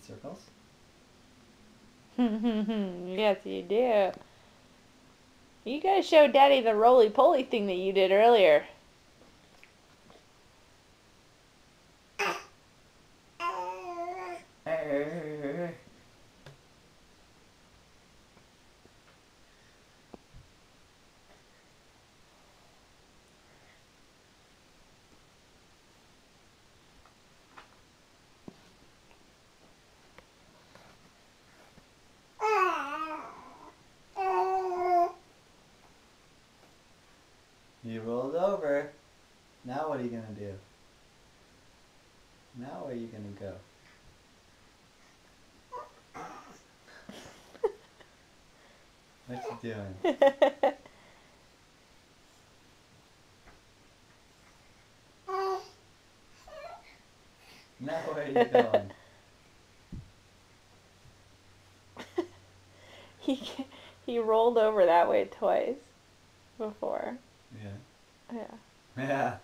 circles. Yes, you do. You gotta show Daddy the roly-poly thing that you did earlier. You rolled over. Now what are you gonna do? Now where are you gonna go? What you doing? Now where are you going? he he rolled over that way twice before. Yeah. Yeah. Yeah.